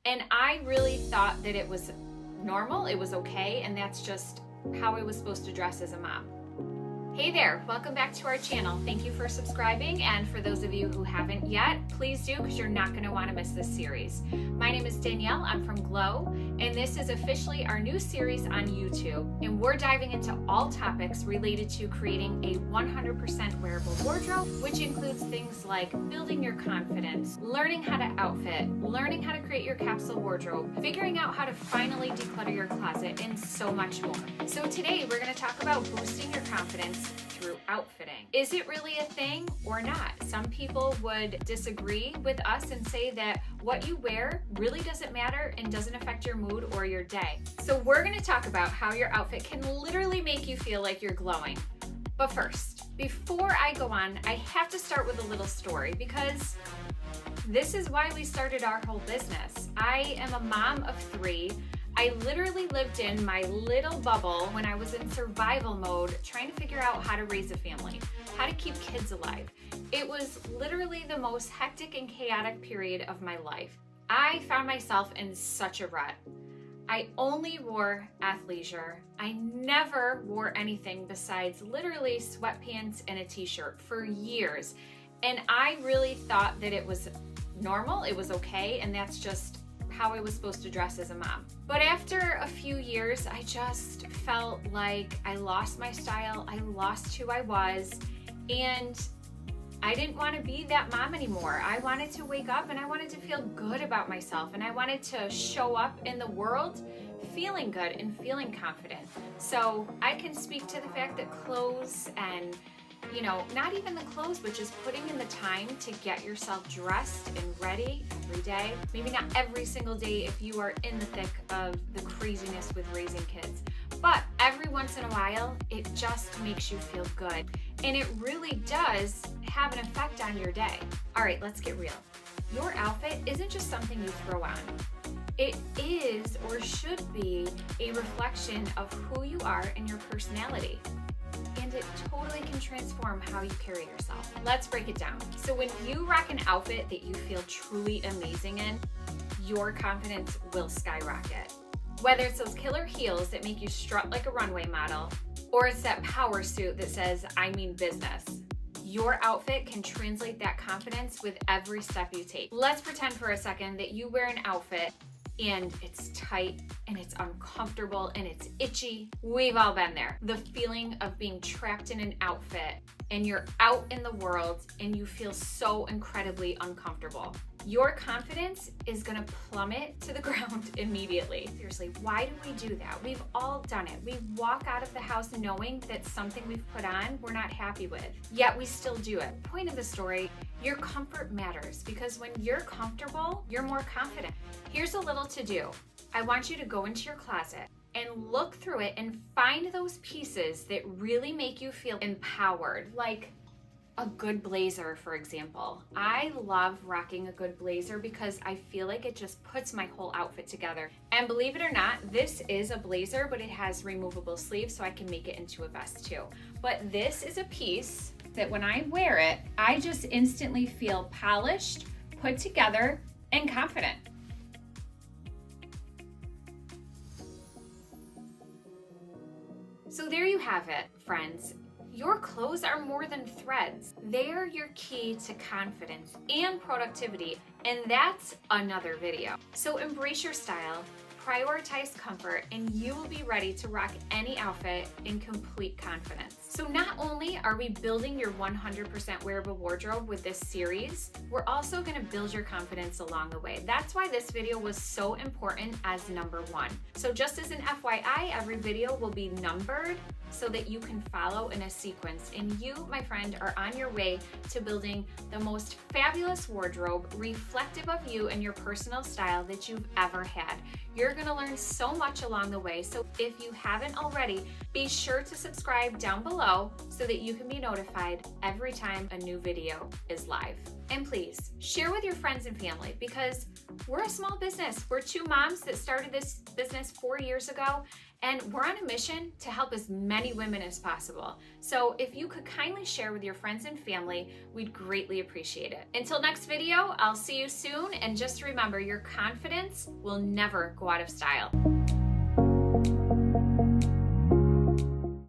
And I really thought that it was normal, it was okay, and that's just how I was supposed to dress as a mom. Hey there, welcome back to our channel. Thank you for subscribing, and for those of you who haven't yet, please do, because you're not going to want to miss this series. My name is Danielle, I'm from Glow, and this is officially our new series on YouTube, and we're diving into all topics related to creating a 100% wearable wardrobe, which includes things like building your confidence, learning how to outfit, learning how to create your capsule wardrobe, figuring out how to finally declutter your closet, and so much more. So today we're going to talk about boosting your confidence through outfitting. Is it really a thing or not? Some people would disagree with us and say that what you wear really doesn't matter and doesn't affect your mood or your day. So we're going to talk about how your outfit can literally make you feel like you're glowing. But first, before I go on, I have to start with a little story because this is why we started our whole business. I am a mom of 3. I literally lived in my little bubble when I was in survival mode, trying to figure out how to raise a family, how to keep kids alive. It was literally the most hectic and chaotic period of my life. I found myself in such a rut. I only wore athleisure. I never wore anything besides literally sweatpants and a t-shirt for years. And I really thought that it was normal, it was okay, and that's just how I was supposed to dress as a mom. But after a few years, I just felt like I lost my style, I lost who I was, and I didn't want to be that mom anymore. I wanted to wake up and I wanted to feel good about myself, and I wanted to show up in the world feeling good and feeling confident. So I can speak to the fact that clothes and not even the clothes, but just putting in the time to get yourself dressed and ready every day. Maybe not every single day if you are in the thick of the craziness with raising kids, but every once in a while, it just makes you feel good. And it really does have an effect on your day. All right, let's get real. Your outfit isn't just something you throw on. It is, or should be, a reflection of who you are and your personality. And it totally can transform how you carry yourself. Let's break it down. So when you rock an outfit that you feel truly amazing in, your confidence will skyrocket. Whether it's those killer heels that make you strut like a runway model, or it's that power suit that says, I mean business, your outfit can translate that confidence with every step you take. Let's pretend for a second that you wear an outfit and it's tight and it's uncomfortable and it's itchy. We've all been there. The feeling of being trapped in an outfit and you're out in the world and you feel so incredibly uncomfortable. Your confidence is gonna plummet to the ground immediately. Seriously, why do we do that? We've all done it. We walk out of the house knowing that something we've put on we're not happy with, yet we still do it. Point of the story, your comfort matters because when you're comfortable, you're more confident. Here's a little to do. I want you to go into your closet and look through it and find those pieces that really make you feel empowered, like a good blazer, for example. I love rocking a good blazer because I feel like it just puts my whole outfit together. And believe it or not, this is a blazer, but it has removable sleeves, so I can make it into a vest too. But this is a piece that when I wear it, I just instantly feel polished, put together, and confident. So there you have it, friends. Your clothes are more than threads. They're your key to confidence and productivity, and that's another video. So embrace your style, prioritize comfort, and you will be ready to rock any outfit in complete confidence. So not only are we building your 100% wearable wardrobe with this series, we're also gonna build your confidence along the way. That's why this video was so important as number 1. So just as an FYI, every video will be numbered so that you can follow in a sequence. And you, my friend, are on your way to building the most fabulous wardrobe reflective of you and your personal style that you've ever had. You're gonna learn so much along the way. So if you haven't already, be sure to subscribe down below so that you can be notified every time a new video is live. And please share with your friends and family because We're a small business. We're two moms that started this business 4 years ago, and we're on a mission to help as many women as possible. So if you could kindly share with your friends and family, we'd greatly appreciate it. Until next video, I'll see you soon, and just remember, your confidence will never go out of style.